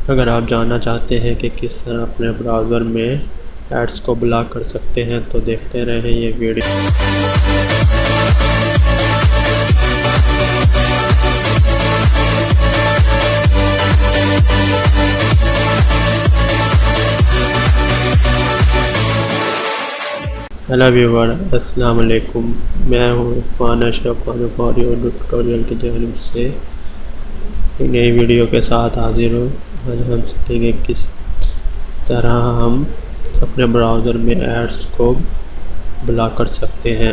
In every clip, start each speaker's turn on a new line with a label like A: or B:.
A: अगर आप जानना चाहते हैं कि किस तरह अपने ब्राउज़र में एड्स को ब्लॉक कर सकते हैं तो देखते रहें ये वीडियो। हेलो व्यूवर, अस्सलाम वालेकुम। मैं हूँ Irfan Ashraf for your tutorial की जानिब से एक नई वीडियो के साथ हाजिर हूँ। आज हम सीखेंगे किस तरह हम अपने ब्राउज़र में एड्स को ब्लॉक कर सकते हैं।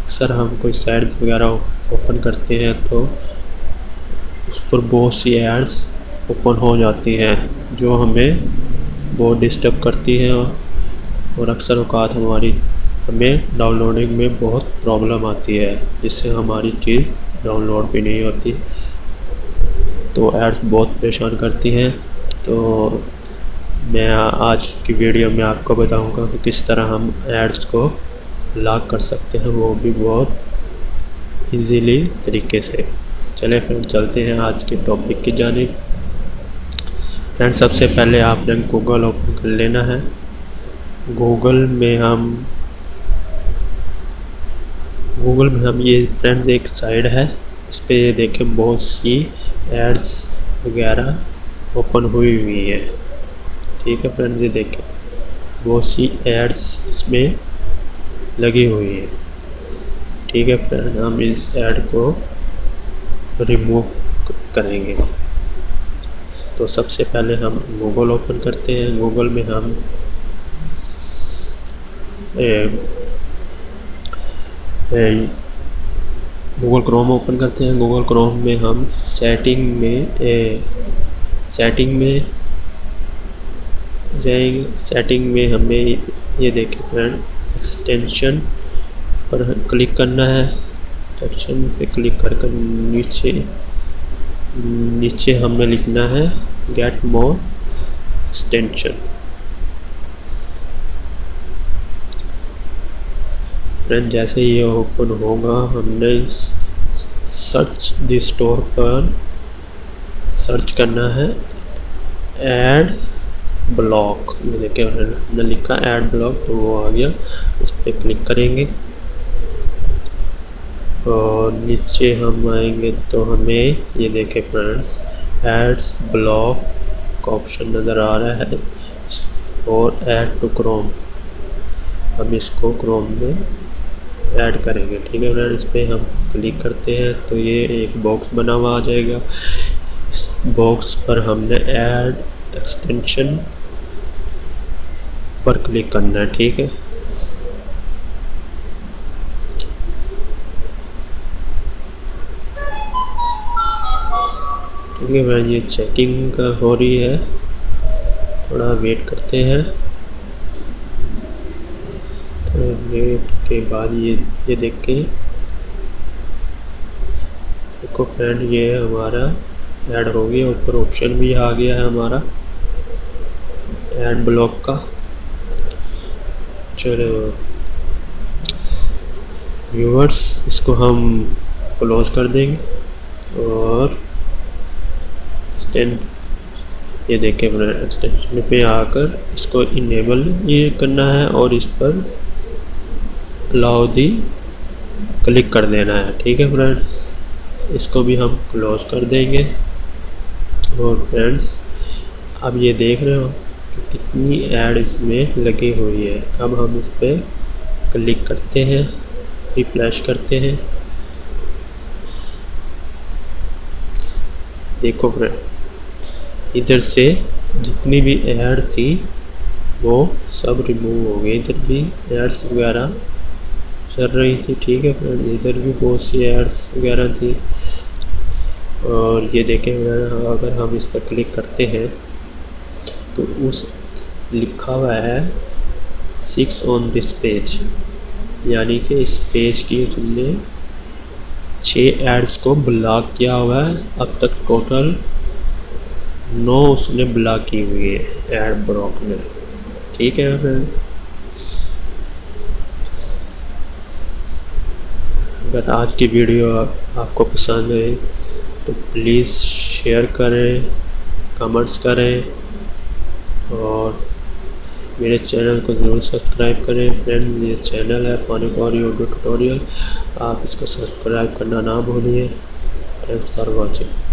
A: अक्सर हम कोई साइट्स वगैरह ओपन करते हैं तो उस पर बहुत सी एड्स ओपन हो जाती हैं जो हमें बहुत डिस्टर्ब करती हैं और अक्सर औकात हमें डाउनलोडिंग में बहुत प्रॉब्लम आती है, जिससे हमारी चीज़ डाउनलोड भी नहीं होती। तो एड्स बहुत परेशान करती हैं। तो मैं आज की वीडियो में आपको बताऊंगा कि किस तरह हम एड्स को ब्लॉक कर सकते हैं, वो भी बहुत इजीली तरीके से। चलें फ्रेंड, चलते हैं आज के टॉपिक की जानिब। फ्रेंड, सबसे पहले आपने गूगल ओपन कर लेना है। गूगल में हम ये फ्रेंड्स एक साइट है, इस पर ये देखें बहुत सी एड्स वगैरह ओपन हुई है। ठीक है फ्रेंड्स, ये देखें बहुत सी एड्स इसमें लगी हुई है। ठीक है फ्रेंड, हम इस ऐड को रिमूव करेंगे। तो सबसे पहले हम गूगल ओपन करते हैं। गूगल में हम गूगल क्रोम ओपन करते हैं। गूगल क्रोम में हम सेटिंग में जाएंगे। सेटिंग में हमें ये देखें फ्रेंड, एक्सटेंशन पर क्लिक करना है। एक्सटेंशन पे क्लिक कर नीचे हमें लिखना है गेट मोर एक्सटेंशन। फ्रेंड, जैसे ये ओपन होगा हमने सर्च द स्टोर पर सर्च करना है ऐड ब्लॉक। ये देखिए हमने लिखा ऐड ब्लॉक, तो वो आ गया। उस पर क्लिक करेंगे और नीचे हम आएंगे तो हमें ये देखें फ्रेंड्स, एड्स ब्लॉक का ऑप्शन नज़र आ रहा है और ऐड टू क्रोम। हम इसको क्रोम में ऐड करेंगे। ठीक है फ्रेंड, इस पर हम क्लिक करते हैं तो ये एक बॉक्स बना हुआ आ जाएगा। इस बॉक्स पर हमने ऐड एक्सटेंशन पर क्लिक करना है। ठीक है, फ्रेंड, ये चेकिंग हो रही है, थोड़ा वेट करते हैं। तो वेट के बाद ये देखें, देखो फ्रेंड, ये हमारा ऐड हो गया। ऊपर ऑप्शन भी आ गया है हमारा ऐड ब्लॉक का। चलो व्यूअर्स, इसको हम क्लोज कर देंगे और ये देखें फ्रेंड, एक्सटेंशन पे आकर इसको इनेबल ये करना है और इस पर अलाउ दी क्लिक कर देना है। ठीक है फ्रेंड्स, इसको भी हम क्लोज कर देंगे। और फ्रेंड्स, अब ये देख रहे हो कि कितनी ऐड इसमें लगी हुई है। अब हम इस पर क्लिक करते हैं, रिफ्रेश करते हैं। देखो फ्रेंड, इधर से जितनी भी ऐड थी वो सब रिमूव हो गई। इधर भी एड्स वगैरह चल रही थी। ठीक है फ्रेंड, इधर भी बहुत सी एड्स वगैरह थी। और ये देखें, अगर हम इस पर क्लिक करते हैं तो उस लिखा हुआ है 6 ऑन दिस पेज, यानी कि इस पेज की उसने 6 एड्स को ब्लॉक किया हुआ है। अब तक टोटल 9 उसने ब्लॉक की हुई है ऐड ब्लॉक में। ठीक है फ्रेंड, अगर आज की वीडियो आपको पसंद है तो प्लीज़ शेयर करें, कमेंट्स करें और मेरे चैनल को ज़रूर सब्सक्राइब करें। फ्रेंड्स, ये चैनल है फारूक ऑडियो ट्यूटोरियल, आप इसको सब्सक्राइब करना ना भूलिए। Thanks for watching.